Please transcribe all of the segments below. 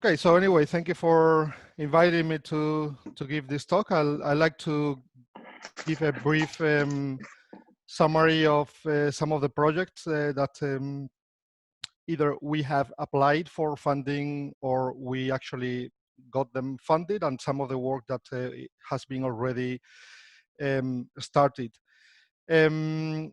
Okay, so anyway, thank you for inviting me to give this talk. I like to give a brief summary of some of the projects that either we have applied for funding or we actually got them funded, and some of the work that has been already started. Um,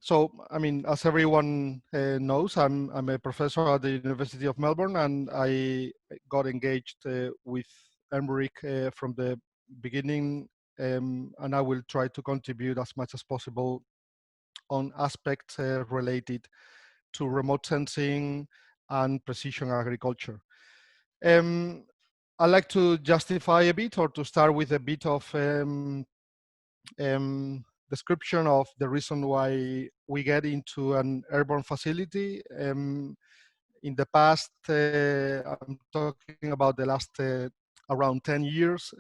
So, I mean, as everyone knows, I'm a professor at the University of Melbourne, and I got engaged with MRIC from the beginning, and I will try to contribute as much as possible on aspects related to remote sensing and precision agriculture. Um, I like to justify a bit, or to start with a bit of description of the reason why we get into an airborne facility. In the past, I'm talking about the last around 10 years,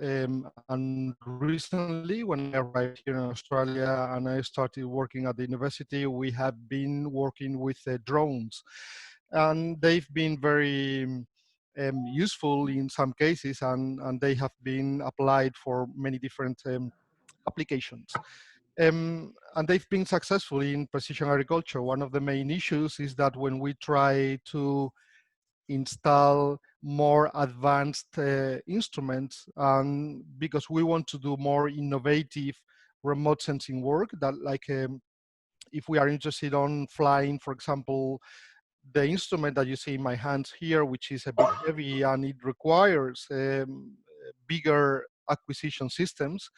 and recently when I arrived here in Australia and I started working at the university, we have been working with drones, and they've been very useful in some cases, and they have been applied for many different applications. And they've been successful in precision agriculture. One of the main issues is that when we try to install more advanced instruments, and because we want to do more innovative remote sensing work, that like if we are interested on flying, for example, the instrument that you see in my hands here, which is a bit heavy and it requires bigger acquisition systems,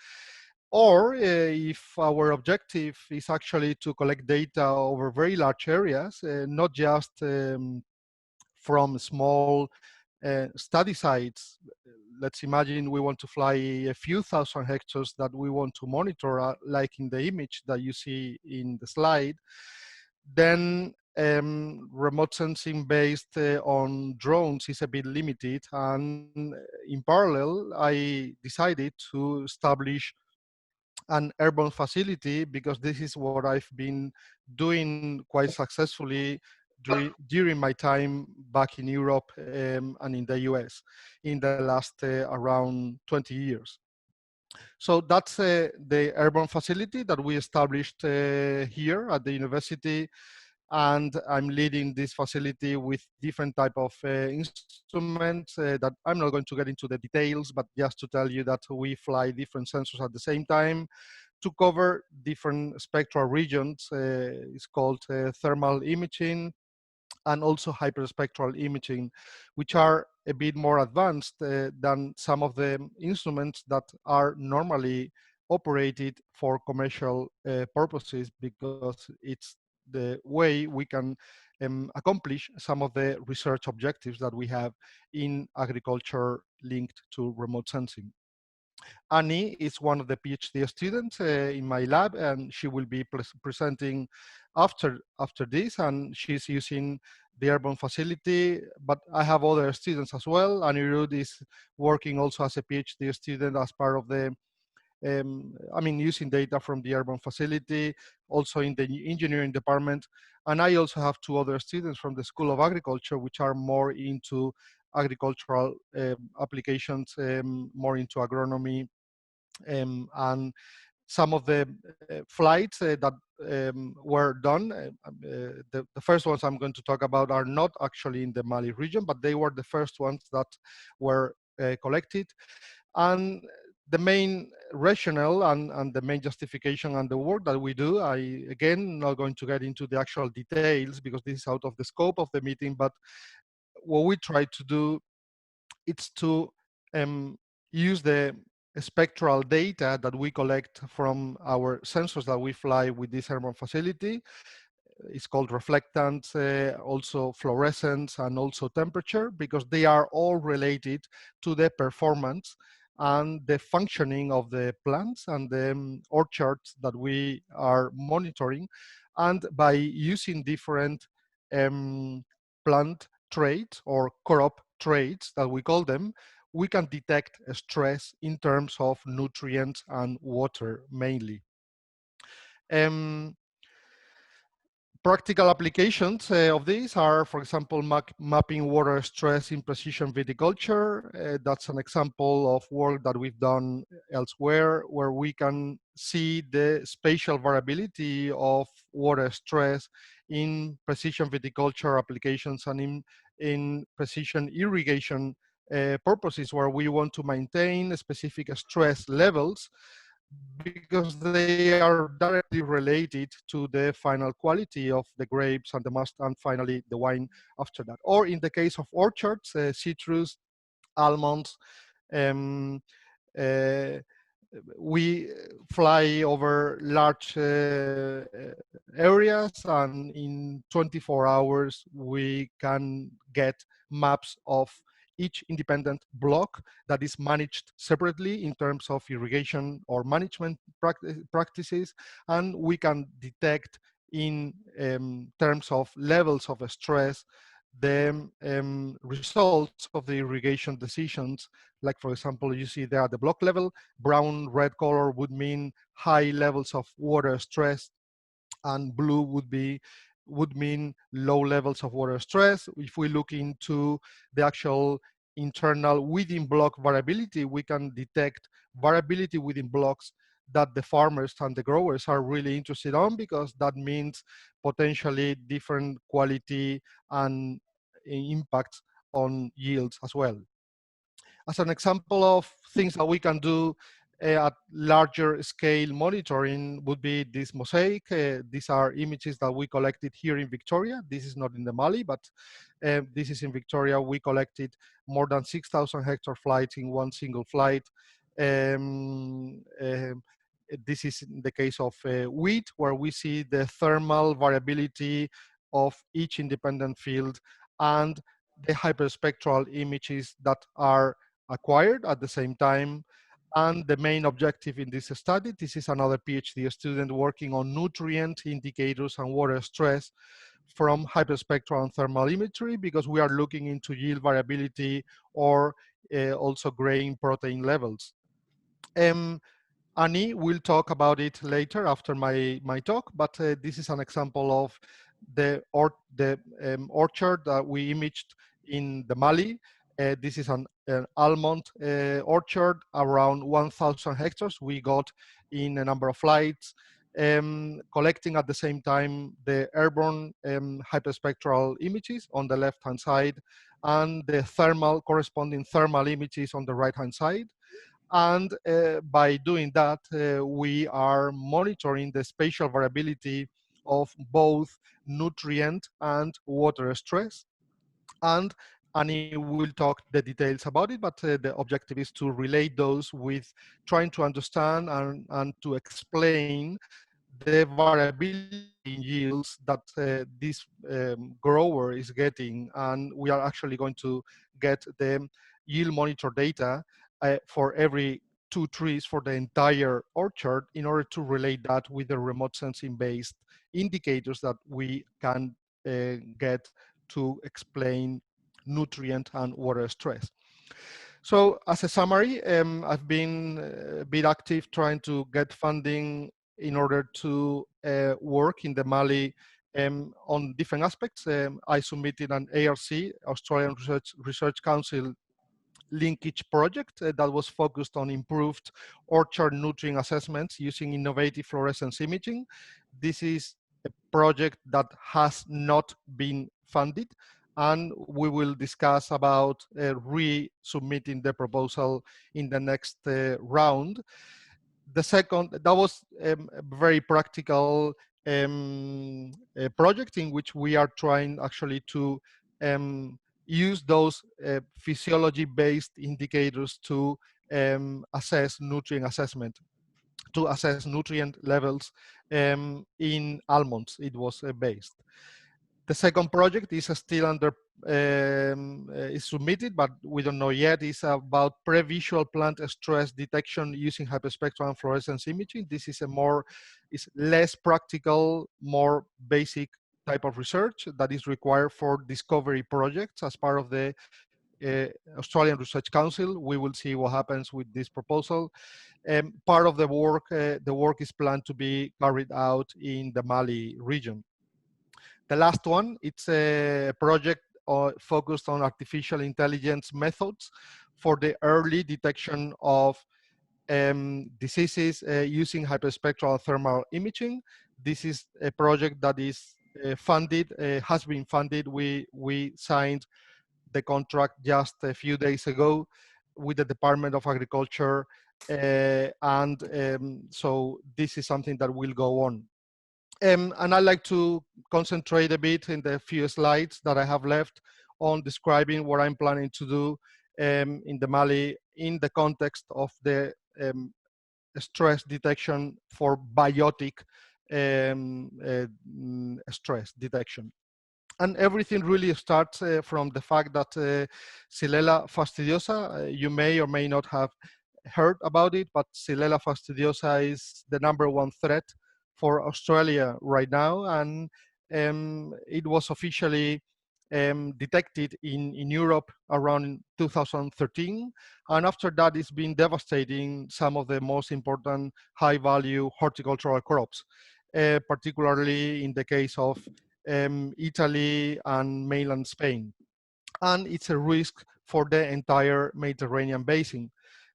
or if our objective is actually to collect data over very large areas, not just from small study sites. Let's imagine we want to fly a few thousand hectares that we want to monitor, like in the image that you see in the slide. Then remote sensing based on drones is a bit limited. And in parallel, I decided to establish an airborne facility, because this is what I've been doing quite successfully during my time back in Europe and in the US in the last around 20 years. So that's the airborne facility that we established here at the university, and I'm leading this facility with different type of instruments that I'm not going to get into the details, but just to tell you that we fly different sensors at the same time to cover different spectral regions. It's called thermal imaging and also hyperspectral imaging, which are a bit more advanced than some of the instruments that are normally operated for commercial purposes, because it's the way we can accomplish some of the research objectives that we have in agriculture linked to remote sensing. Annie is one of the PhD students in my lab, and she will be presenting after this, and she's using the airborne facility. But I have other students as well. Annie Rudd is working also as a PhD student as part of the using data from the airborne facility, also in the engineering department. And I also have two other students from the School of Agriculture, which are more into agricultural applications, more into agronomy, and some of the flights that were done. The first ones I'm going to talk about are not actually in the Mallee region, but they were the first ones that were collected. And the main rationale and the main justification and the work that we do, I again not going to get into the actual details because this is out of the scope of the meeting, but what we try to do is to use the spectral data that we collect from our sensors that we fly with this airborne facility. It's called reflectance, also fluorescence, and also temperature, because they are all related to the performance and the functioning of the plants and the orchards that we are monitoring. And by using different plant traits or crop traits that we call them, we can detect stress in terms of nutrients and water mainly. Um, Practical applications of these are, for example, mapping water stress in precision viticulture. That's an example of work that we've done elsewhere, where we can see the spatial variability of water stress in precision viticulture applications and in precision irrigation purposes, where we want to maintain specific stress levels because they are directly related to the final quality of the grapes and the must, and finally the wine after that. Or in the case of orchards, citrus, almonds, um, uh, we fly over large areas, and in 24 hours we can get maps of each independent block that is managed separately in terms of irrigation or management practices, and we can detect in terms of levels of stress the results of the irrigation decisions. Like, for example, you see there at the block level, brown, red color would mean high levels of water stress, and blue would mean low levels of water stress. If we look into the actual internal within block variability, we can detect variability within blocks that the farmers and the growers are really interested on, because that means potentially different quality and impacts on yields as well. As an example of things that we can do at larger scale monitoring would be this mosaic. These are images that we collected here in Victoria. This is not in the Mallee, but this is in Victoria. We collected more than 6,000 hectare flights in one single flight. This is in the case of wheat, where we see the thermal variability of each independent field and the hyperspectral images that are acquired at the same time. And the main objective in this study, this is another PhD student working on nutrient indicators and water stress from hyperspectral and thermal imagery, because we are looking into yield variability or also grain protein levels. Annie will talk about it later after my talk, but this is an example of the orchard that we imaged in the Mallee. This is an almond orchard, around 1,000 hectares. We got in a number of flights, collecting at the same time the airborne hyperspectral images on the left-hand side and the corresponding thermal images on the right-hand side. And by doing that, we are monitoring the spatial variability of both nutrient and water stress. And Annie will talk the details about it, but the objective is to relate those with trying to understand and to explain the variability in yields that this grower is getting. And we are actually going to get the yield monitor data for every 2 trees for the entire orchard, in order to relate that with the remote sensing based indicators that we can get to explain nutrient and water stress. So as a summary, I've been a bit active trying to get funding in order to work in the Mallee on different aspects. I submitted an ARC, Australian Research Council linkage project that was focused on improved orchard nutrient assessments using innovative fluorescence imaging. This is a project that has not been funded, and we will discuss about resubmitting the proposal in the next round. The second, that was a very practical project in which we are trying actually to use those physiology-based indicators to assess nutrient assessment, to assess nutrient levels in almonds. It was based. The second project is still under is submitted, but we don't know yet. It's about pre-visual plant stress detection using hyperspectral and fluorescence imaging. This is is less practical, more basic type of research that is required for discovery projects as part of the Australian Research Council. We will see what happens with this proposal. Part of the work is planned to be carried out in the Mallee region. The last one, it's a project focused on artificial intelligence methods for the early detection of diseases using hyperspectral thermal imaging. This is a project that is funded, has been funded. We signed the contract just a few days ago with the Department of Agriculture, and so this is something that will go on. And I'd like to concentrate a bit in the few slides that I have left on describing what I'm planning to do in the Mallee in the context of the stress detection for biotic stress detection. And everything really starts from the fact that Xylella fastidiosa, you may or may not have heard about it, but Xylella fastidiosa is the #1 threat for Australia right now, and it was officially detected in Europe around 2013, and after that it's been devastating some of the most important high-value horticultural crops, particularly in the case of Italy and mainland Spain. And it's a risk for the entire Mediterranean basin.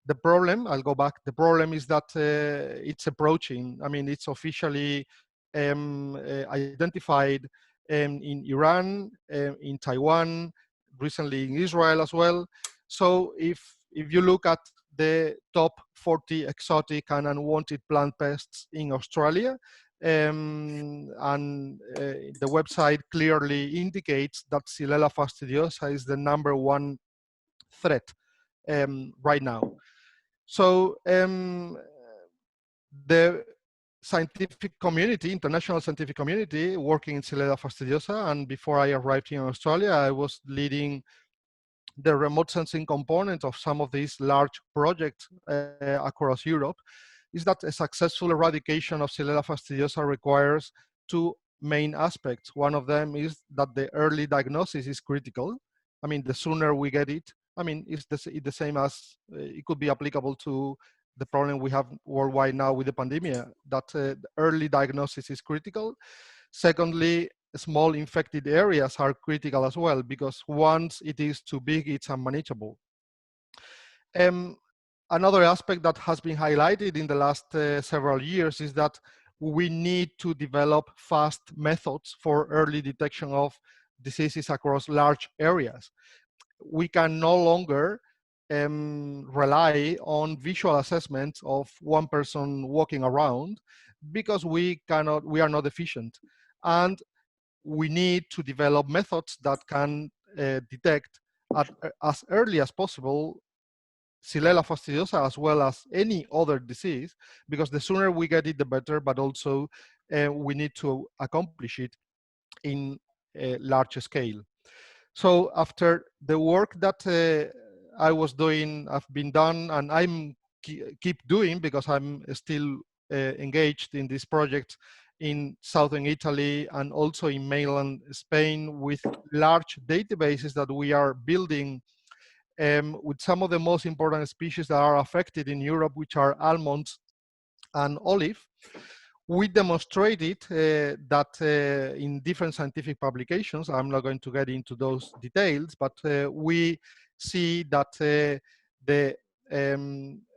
The problem, I'll go back, the problem is that it's approaching. I mean, it's officially identified in Iran, in Taiwan, recently in Israel as well. So if you look at the top 40 exotic and unwanted plant pests in Australia, and the website clearly indicates that Xylella fastidiosa is the #1 threat right now. So the scientific community, international scientific community, working in Xylella fastidiosa, and before I arrived here in Australia, I was leading the remote sensing component of some of these large projects across Europe, is that a successful eradication of Xylella fastidiosa requires two main aspects. One of them is that the early diagnosis is critical. I mean, the sooner we get it, I mean, it's the same as, it could be applicable to the problem we have worldwide now with the pandemic, that the early diagnosis is critical. Secondly, small infected areas are critical as well, because once it is too big, it's unmanageable. Another aspect that has been highlighted in the last several years is that we need to develop fast methods for early detection of diseases across large areas. We can no longer rely on visual assessment of one person walking around, because we are not efficient. And we need to develop methods that can detect as early as possible Xylella fastidiosa as well as any other disease, because the sooner we get it, the better, but also we need to accomplish it in a large scale. So after the work that I was doing, I've been done, and I'm keep doing, because I'm still engaged in this project in southern Italy and also in mainland Spain, with large databases that we are building with some of the most important species that are affected in Europe, which are almonds and olive. We demonstrated that in different scientific publications, I'm not going to get into those details, but we see that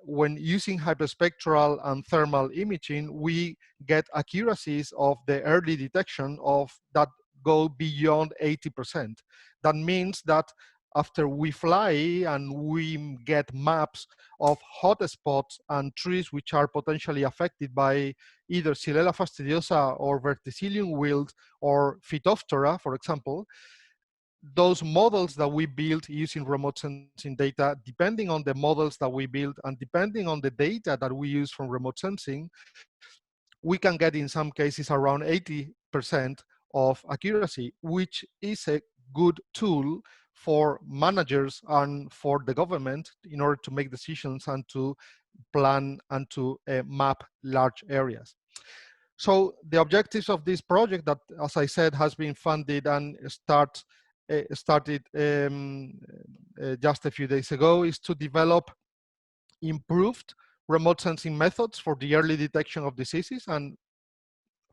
when using hyperspectral and thermal imaging, we get accuracies of the early detection of that go beyond 80%. That means that after we fly and we get maps of hotspots and trees which are potentially affected by either Xylella fastidiosa or verticillium wilt or Phytophthora, for example, those models that we build using remote sensing data, depending on the models that we build and depending on the data that we use from remote sensing, we can get in some cases around 80% of accuracy, which is a good tool for managers and for the government in order to make decisions and to plan and to map large areas. So the objectives of this project that, as I said, has been funded and started just a few days ago, is to develop improved remote sensing methods for the early detection of diseases. And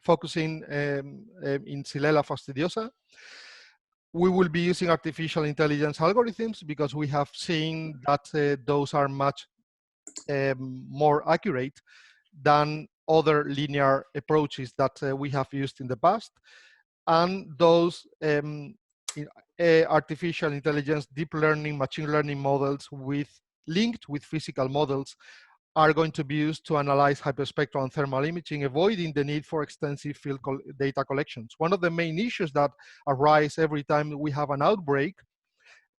focusing in Xylella fastidiosa. We will be using artificial intelligence algorithms because we have seen that those are much more accurate than other linear approaches that we have used in the past. And those artificial intelligence, deep learning, machine learning models linked with physical models are going to be used to analyze hyperspectral and thermal imaging, avoiding the need for extensive field data collections. One of the main issues that arise every time we have an outbreak,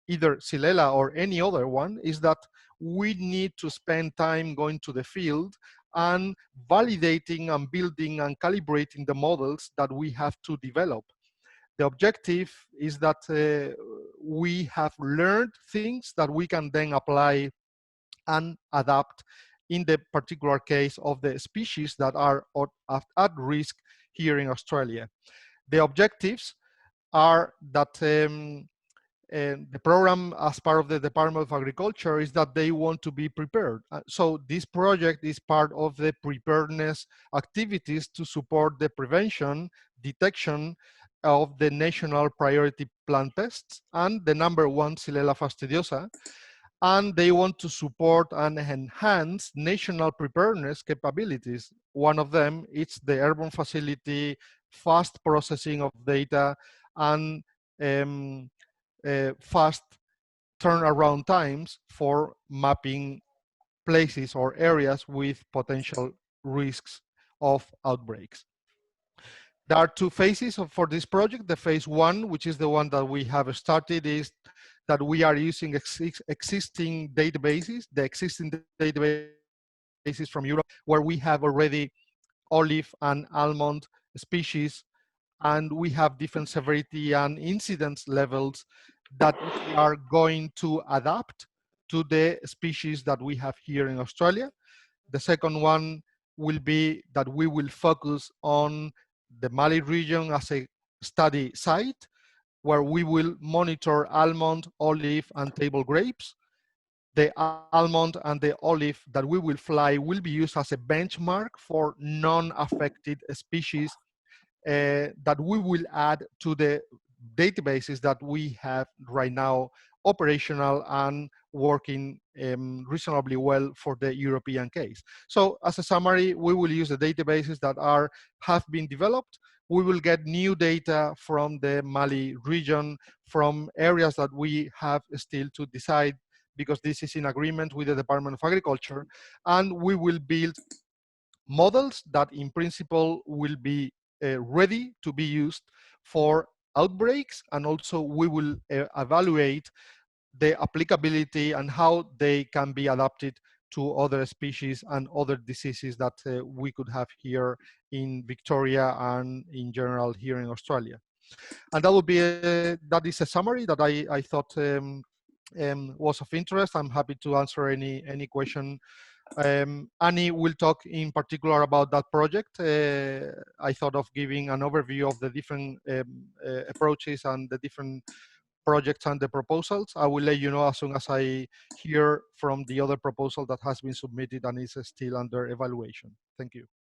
either Xylella or any other one, is that we need to spend time going to the field and validating and building and calibrating the models that we have to develop. The objective is that we have learned things that we can then apply and adapt in the particular case of the species that are at risk here in Australia. The objectives are that the program, as part of the Department of Agriculture, is that they want to be prepared. So this project is part of the preparedness activities to support the prevention, detection of the national priority plant pests and the #1 Xylella fastidiosa. And they want to support and enhance national preparedness capabilities. One of them is the airborne facility, fast processing of data, and fast turnaround times for mapping places or areas with potential risks of outbreaks. There are two phases for this project. The phase 1, which is the one that we have started, is that we are using existing databases, the existing databases from Europe, where we have already olive and almond species, and we have different severity and incidence levels that we are going to adapt to the species that we have here in Australia. The second one will be that we will focus on the Mallee region as a study site, where we will monitor almond, olive, and table grapes. The almond and the olive that we will fly will be used as a benchmark for non-affected species that we will add to the databases that we have right now operational and working reasonably well for the European case. So as a summary, we will use the databases that have been developed. We will get new data from the Mallee region, from areas that we have still to decide, because this is in agreement with the Department of Agriculture, and we will build models that in principle will be ready to be used for outbreaks, and also we will evaluate the applicability and how they can be adapted to other species and other diseases that we could have here in Victoria and in general here in Australia. And that would be that is a summary that I thought was of interest. I'm happy to answer any question. Annie will talk in particular about that project. I thought of giving an overview of the different approaches and the different projects and the proposals. I will let you know as soon as I hear from the other proposal that has been submitted and is still under evaluation. Thank you.